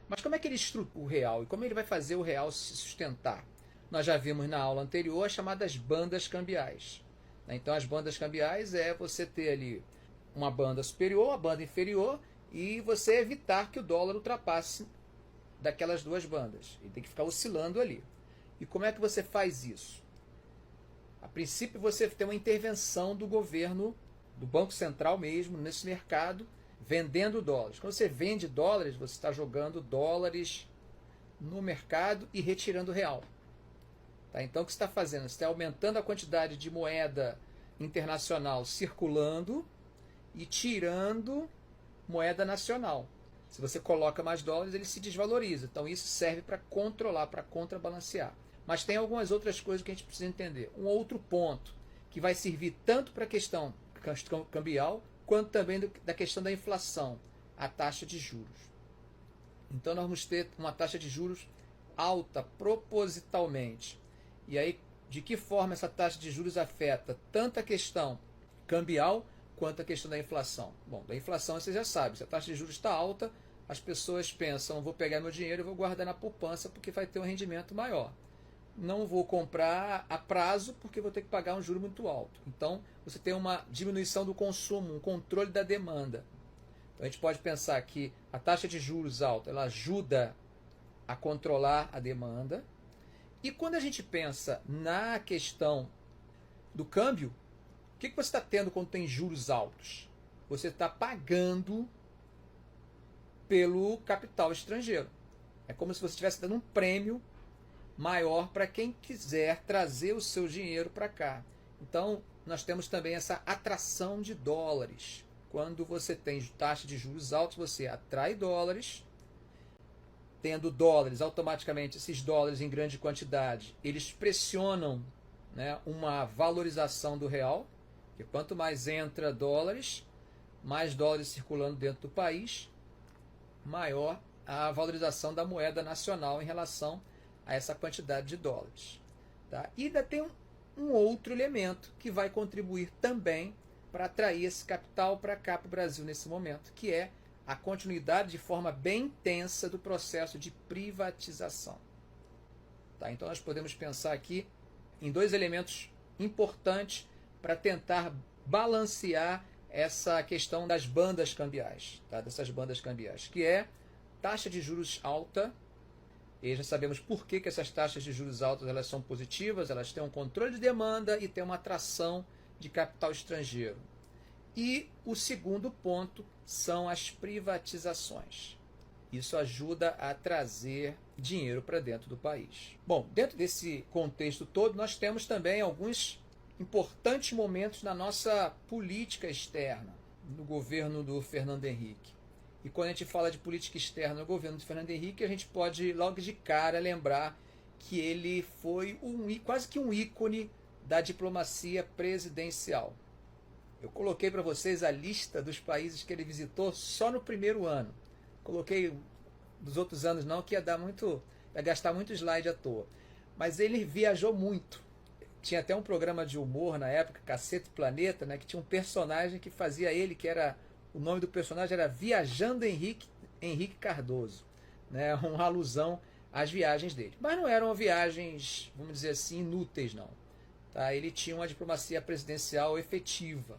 Mas como é que ele estrutura o real e como ele vai fazer o real se sustentar? Nós já vimos na aula anterior as chamadas bandas cambiais. Então, as bandas cambiais é você ter ali uma banda superior, uma banda inferior, e você evitar que o dólar ultrapasse daquelas duas bandas. Ele tem que ficar oscilando ali. E como é que você faz isso? A princípio, você tem uma intervenção do governo, do Banco Central mesmo, nesse mercado, vendendo dólares. Quando você vende dólares, você está jogando dólares no mercado e retirando real. Tá? Então, o que você está fazendo? Você está aumentando a quantidade de moeda internacional circulando e tirando moeda nacional. Se você coloca mais dólares, ele se desvaloriza. Então, isso serve para controlar, para contrabalancear. Mas tem algumas outras coisas que a gente precisa entender. Um outro ponto que vai servir tanto para a questão cambial, quanto também da questão da inflação, a taxa de juros. Então nós vamos ter uma taxa de juros alta propositalmente. E aí, de que forma essa taxa de juros afeta tanto a questão cambial quanto a questão da inflação? Bom, da inflação você já sabe, se a taxa de juros está alta, as pessoas pensam, vou pegar meu dinheiro e vou guardar na poupança porque vai ter um rendimento maior. Não vou comprar a prazo porque vou ter que pagar um juro muito alto. Então, você tem uma diminuição do consumo, um controle da demanda. Então, a gente pode pensar que a taxa de juros alta ela ajuda a controlar a demanda. E quando a gente pensa na questão do câmbio, o que você está tendo quando tem juros altos? Você está pagando pelo capital estrangeiro. É como se você estivesse dando um prêmio maior para quem quiser trazer o seu dinheiro para cá. Então, nós temos também essa atração de dólares. Quando você tem taxa de juros altos, você atrai dólares. Tendo dólares, automaticamente esses dólares em grande quantidade, eles pressionam, né, uma valorização do real. Porque quanto mais entra dólares, mais dólares circulando dentro do país, maior a valorização da moeda nacional em relação a essa quantidade de dólares. Tá? E ainda tem um outro elemento que vai contribuir também para atrair esse capital para cá, para o Brasil, nesse momento, que é a continuidade de forma bem intensa do processo de privatização. Tá? Então nós podemos pensar aqui em dois elementos importantes para tentar balancear essa questão das bandas cambiais, tá? Dessas bandas cambiais, que é taxa de juros alta. E já sabemos por que essas taxas de juros altas elas são positivas, elas têm um controle de demanda e têm uma atração de capital estrangeiro. E o segundo ponto são as privatizações. Isso ajuda a trazer dinheiro para dentro do país. Bom, dentro desse contexto todo, nós temos também alguns importantes momentos na nossa política externa, no governo do Fernando Henrique. E quando a gente fala de política externa no governo de Fernando Henrique, a gente pode logo de cara lembrar que ele foi quase que um ícone da diplomacia presidencial. Eu coloquei para vocês a lista dos países que ele visitou só no primeiro ano. Coloquei dos outros anos não, que ia gastar muito slide à toa. Mas ele viajou muito. Tinha até um programa de humor na época, Cacete Planeta, né, que tinha um personagem que fazia ele, que era... O nome do personagem era Viajando Henrique Cardoso, né? Uma alusão às viagens dele. Mas não eram viagens, vamos dizer assim, inúteis, não. Tá? Ele tinha uma diplomacia presidencial efetiva.